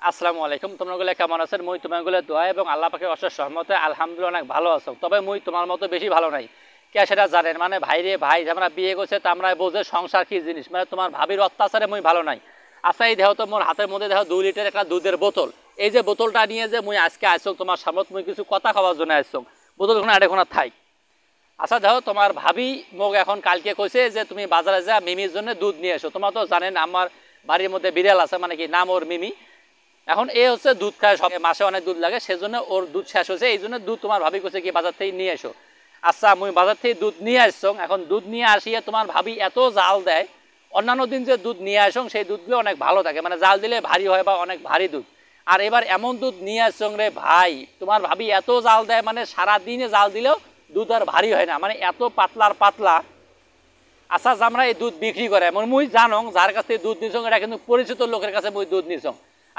আসসালামু আলাইকুম। তোমরা কেমন আছেন? মুই তোমাগুলো দোয়া এবং আল্লাহ পাকের অশেষ রহমতে আলহামদুলিল্লাহ অনেক ভালো আছো। তবে মুই তোমার মতো বেশি ভালো নাই। কে সেটা জানেন? মানে ভাই রে ভাই, আমরা বিয়ে করছে তা আমরা বোঝে সংসার কি জিনিস। মানে তোমার ভাবির অত্যাচারে মুই ভালো নাই। আচ্ছা, এই দেহ তো মোর হাতের মধ্যে দেখো 2 লিটার একটা দুধের বোতল। এই যে বোতলটা নিয়ে যে মুই আজকে আসছো তোমার সামনে, মুই কিছু কথা খাওয়ার জন্য আসছো। বোতল কোনো আড়ে থাই। আচ্ছা দেখো, তোমার ভাবি মোক এখন কালকে কইছে যে তুমি বাজারে যা মিমির জন্য দুধ নিয়ে এসো। তোমরা তো জানেন আমার বাড়ির মধ্যে বিড়াল আছে, মানে কি নাম ওর মিমি। এখন এ হচ্ছে দুধ খায়, সব মাসে অনেক দুধ লাগে, সেজন্য ওর দুধ শেষ হয়েছে। এই জন্য দুধ তোমার ভাবি করছে কি বাজার থেকে নিয়ে এসো। আচ্ছা, মুই বাজার থেকে দুধ নিয়ে আসছো। এখন দুধ নিয়ে আসিয়ে তোমার ভাবি এত জাল দেয়। অন্যান্য দিন যে দুধ নিয়ে আসো সেই দুধগুলো অনেক ভালো থাকে, মানে জাল দিলে ভারী হয় বা অনেক ভারী দুধ। আর এবার এমন দুধ নিয়ে আসছো রে ভাই, তোমার ভাবি এত জাল দেয়, মানে সারাদিনে জাল দিলেও দুধ আর ভারী হয় না, মানে এত পাতলার পাতলা। আচ্ছা, আমরা এই দুধ বিক্রি করে এমন মুই জানো যার কাছ থেকে দুধ নিছ, এটা কিন্তু পরিচিত লোকের কাছে মুই দুধ নিছ।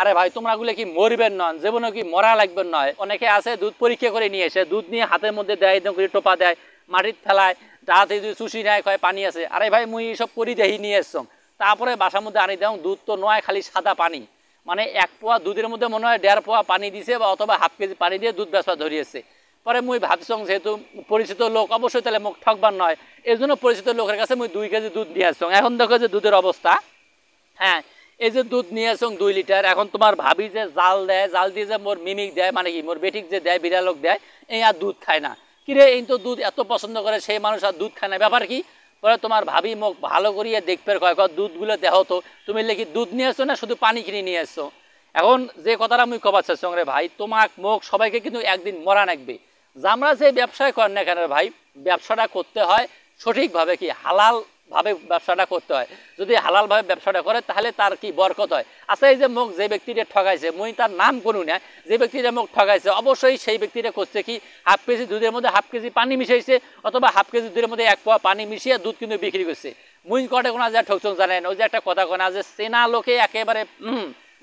আরে ভাই, তোমরা গুলো কি মরবেন নন? জীবনে কি মরা লাগবেন নয়? অনেকে আছে দুধ পরীক্ষা করে নিয়ে এসে দুধ নিয়ে হাতের মধ্যে দেয়, একদম করে টোপা দেয়, মাটির ফেলায়, তাতে যদি চুষি নেয় কয় পানি আছে। আরে ভাই, মুই এইসব করি দেখি নিয়ে এসছ, তারপরে বাসার মধ্যে আনি দেও দুধ তো নয়, খালি সাদা পানি। মানে 1 পোয়া দুধের মধ্যে মনে হয় 1.5 পোয়া পানি দিছে, বা অথবা হাফ কেজি পানি দিয়ে দুধ বেচা ধরিয়েছে। পরে মুই ভাবছং যেহেতু পরিচিত লোক, অবশ্যই তাহলে মুখ ঠকবার নয়, এই জন্য পরিচিত লোকের কাছে মুই 2 কেজি দুধ নিয়ে আসছং। এখন দেখো যে দুধের অবস্থা। হ্যাঁ, এই যে দুধ নিয়ে আসছং 2 লিটার। এখন তোমার ভাবি যে জাল দেয়, জাল দিয়ে যে মোর মিমিক দেয়, মানে কি মোর বেটিক যে দেয়, বিড়ালক দেয়, এই আর দুধ খায় না। কিরে, এই তো দুধ এত পছন্দ করে সেই মানুষ আর দুধ খায় না, ব্যাপার কি? পরে তোমার ভাবি মুখ ভালো করিয়ে দেখবে, কয় দুধগুলো দেহ তো, তুমি লেখি দুধ নিয়ে আসছো না শুধু পানি কিনে নিয়ে আসছো। এখন যে কথাটা আমি কবার চাচ্ছি রে ভাই, তোমাক মুখ সবাইকে কিন্তু একদিন মরা নাকবে। যে আমরা যে ব্যবসায় করেন না কেন ভাই, ব্যবসাটা করতে হয় সঠিকভাবে, কি হালাল ভাবে ব্যবসাটা করতে হয়। যদি হালাল ভাবে ব্যবসাটা করে তাহলে তার কি বরকত হয়। আচ্ছা, এই যে মুখ যে ব্যক্তিটা ঠগাইছে, মুই তার নাম করুন না, যে ব্যক্তিটা মুখ ঠগাইছে অবশ্যই সেই ব্যক্তিটা করছে কি হাফ কেজি দুধের মধ্যে হাফ কেজি পানি মিশাইছে, অথবা হাফ কেজি দুধের মধ্যে 1 পোয়া পানি মিশিয়ে দুধ কিন্তু বিক্রি করছে। মুই কটে কোনা যা ঠকছং জানেন? ওই যে একটা কথা কোনা যে চেনা লোকে একেবারে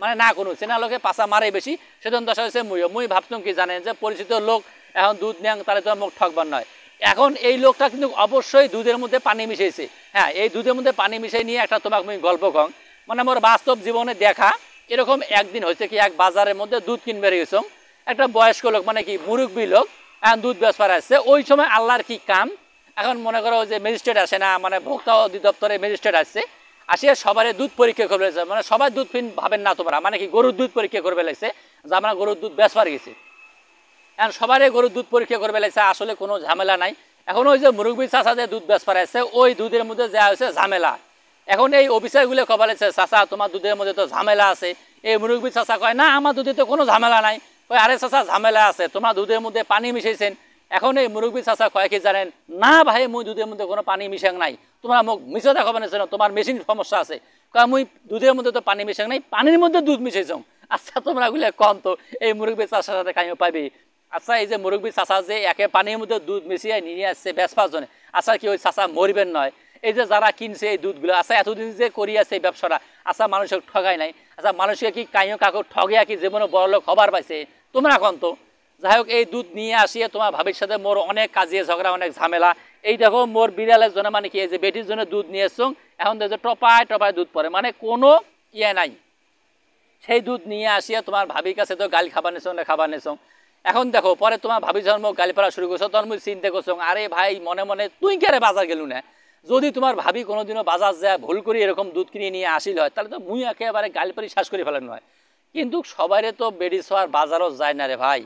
মানে না কোনো চেনা লোকে পাশা মারে বেশি, সেজন্য দশা হয়েছে মুই ভাবছং কি জানেন যে পরিচিত লোক এখন দুধ নেন, তাহলে তো মুখ ঠকবার নয়। এখন এই লোকটা কিন্তু অবশ্যই দুধের মধ্যে পানি মিশাইছে। হ্যাঁ, এই দুধের মধ্যে পানি মিশাই নিয়ে একটা তোমাকে আমি গল্প কং, মানে আমার বাস্তব জীবনে দেখা। এরকম একদিন হয়েছে কি, এক বাজারের মধ্যে দুধ কিনবে গেছং, একটা বয়স্ক লোক, মানে কি মুরব্বী লোক, দুধ বেচবার আসছে। ওই সময় আল্লাহর কি কাম, এখন মনে করো যে ম্যাজিস্ট্রেট আসে না, মানে ভোক্তা অধিদপ্তরে ম্যাজিস্ট্রেট আসছে, আসিয়া সবারই দুধ পরীক্ষা করবে। মানে সবাই দুধ ভাবেন না তোমরা, মানে কি গরুর দুধ পরীক্ষা করবে লাগছে, যে আমরা গরুর দুধ বেচবার গেছি। এখন সবারই গরুর দুধ পরীক্ষা করবে লাগছে, আসলে কোনো ঝামেলা নাই। এখন ওই যে মুরব্বী চাষা যে দুধ বেচবার আসছে, ওই দুধের মধ্যে যা হয়েছে ঝামেলা। এখন এই অফিসারগুলো কবা লাগছে, চাষা তোমার দুধের মধ্যে তো ঝামেলা আছে। এই মুরব্বী চাষা কয় না, আমার দুধে তো কোনো ঝামেলা নাই। ওই আরে চাষা ঝামেলা আছে, তোমার দুধের মধ্যে পানি মিশাইছেন। এখন এই মুরব্বী চাষা কয় কি জানেন? না ভাই, মুই দুধের মধ্যে কোনো পানি মিশাং নাই, তোমরা মুখ মিশে দেখাবে না, তোমার মেশিন সমস্যা আছে। কয় মুই দুধের মধ্যে তো পানি মিশাং নাই, পানির মধ্যে দুধ মিশাইছং। আচ্ছা, তোমরা গুলো কম তো এই মুরব্বী চাষার সাথে কাইও পাইবে। আচ্ছা, এই যে মুরব্বী চাষা যে একে পানির মধ্যে দুধ মিশিয়ে নিয়ে আসছে বেচবার জন্য, আচ্ছা কি ওই চাষা মরবেন নয়? এই যে যারা কিনছে এই দুধগুলো, আচ্ছা এতদিন যে করিয়াছে এই ব্যবসাটা, আচ্ছা মানুষকে ঠগাই নাই? আচ্ছা, মানুষকে কি কাইও কাকু ঠগিয়া কি জীবনে বড় লোক হবার পাইছে? তোমরা এখন তো যাই হোক, এই দুধ নিয়ে আসিয়ে তোমার ভাবির সাথে মোর অনেক কাজিয়ে ঝগড়া, অনেক ঝামেলা। এই দেখো মোর বিড়ালের জন্য, মানে কি এই যে বেটির জন্য দুধ নিয়ে এসছ, এখন দেখো টপায় টপায় দুধ পড়ে, মানে কোনো ইয়ে নাই। সেই দুধ নিয়ে আসিয়া তোমার ভাবির কাছে তো গালি খাবার নেছ না খাবার নেছ। এখন দেখো পরে তোমার ভাবি যখন মোক গালি পড়া শুরু করছো, তখন মুই চিন্তা করছো, আরে ভাই মনে মনে তুই কেরে বাজার গেলু না? যদি তোমার ভাবি কোনোদিনও বাজার যায় ভুল করে এরকম দুধ কিনে নিয়ে আসিল হয়, তাহলে তো মুই একেবারে গালি পারি শ্বাস করে ফেলেন হয়। কিন্তু সবাইরে তো বেডি ছোয়ার বাজারও যায় না রে ভাই।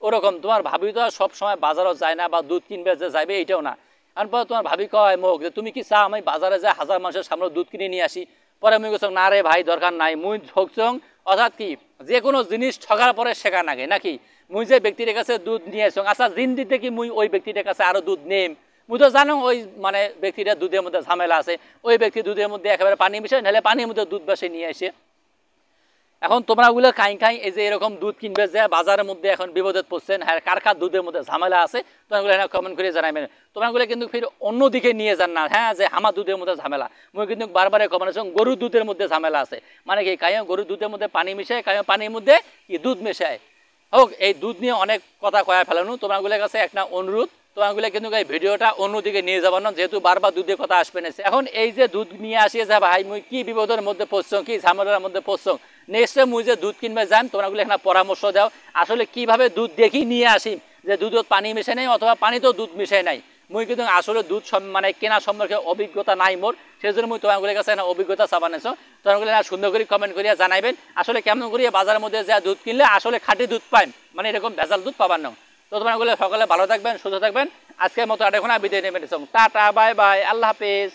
ওরকম তোমার ভাবি তো আর সব সময় বাজারও যায় না, বা দুধ কিনবে যে যাবে এইটাও না। এরপর তোমার ভাবি কয় মোক যে তুমি কি চা আমি বাজারে যাই হাজার মানুষের সামনে দুধ কিনে নিয়ে আসি? পরে মুই কইছং না রে ভাই, দরকার নাই। মুই ঠকছং, অর্থাৎ কি যে কোনো জিনিস ঠগার পরে শেখা নাগে নাকি? মুই যে ব্যক্তির কাছে দুধ নিয়ে আসং, আচ্ছা দিন দিতে কি মুই ওই ব্যক্তির কাছে আরো দুধ নেম? মুই তো জানো ওই মানে ব্যক্তিটা দুধের মধ্যে ঝামেলা আছে, ওই ব্যক্তি দুধের মধ্যে একেবারে পানি মিশায়, নাহলে পানির মধ্যে দুধ বসে নিয়ে আসে। এখন তোমরা ওগুলো খাই এই যে এরকম দুধ কিনবে যে বাজারের মধ্যে এখন বিপদে পড়ছেন, হ্যাঁ কার দুধের মধ্যে ঝামেলা আছে, তোমরা হ্যাঁ কমেন্ট করে জানাবেন। তোমরা কিন্তু ফির অন্যদিকে নিয়ে যান না, হ্যাঁ যে আমার দুধের মধ্যে ঝামেলা। মুই কিন্তু বারবার কমেন্ট গরুর দুধের মধ্যে ঝামেলা আছে, মানে কি কাইও গরুর দুধের মধ্যে পানি মিশায়, কাইও পানির মধ্যে কি দুধ মেশায়। হোক, এই দুধ নিয়ে অনেক কথা কয়া ফেলানো। তোমরা কাছে একটা অনুরোধ, তোমাগুলো কিন্তু এই ভিডিওটা অন্যদিকে নিয়ে যাবার না, যেহেতু বারবার দুধের কথা আসবে না। এখন এই যে দুধ নিয়ে আসিয়ে যা ভাই মুই কি বিপদের মধ্যে পড়ছ, কি ঝামেলার মধ্যে পড়ছ, নেক্সট মুই যে দুধ কিনবে যান তোমরাগুলো এখানে পরামর্শ দাও আসলে কিভাবে দুধ দেখি নিয়ে আসি, যে দুধত পানি মিশে নাই অথবা পানিতেও দুধ মিশে নাই। মুই কিন্তু আসলে দুধ মানে কেনা সম্পর্কে অভিজ্ঞতা নাই মোর, সেই জন্য মুই তোমাগুলোর কাছে না অভিজ্ঞতা চাবানেছো। তোমাগুলো না সুন্দর করে কমেন্ট করিয়া জানাইবেন আসলে কেমন করিয়া বাজারের মধ্যে যা দুধ কিনলে আসলে খাঁটি দুধ পাই, মানে এরকম ভেজাল দুধ পাবার না। তো তোমাগুলো সকালে ভালো থাকবেন, সুস্থ থাকবেন। আজকের মতো এখন বিদায় নেবেন। টাটা, বাই বাই, আল্লাহ হাফেজ।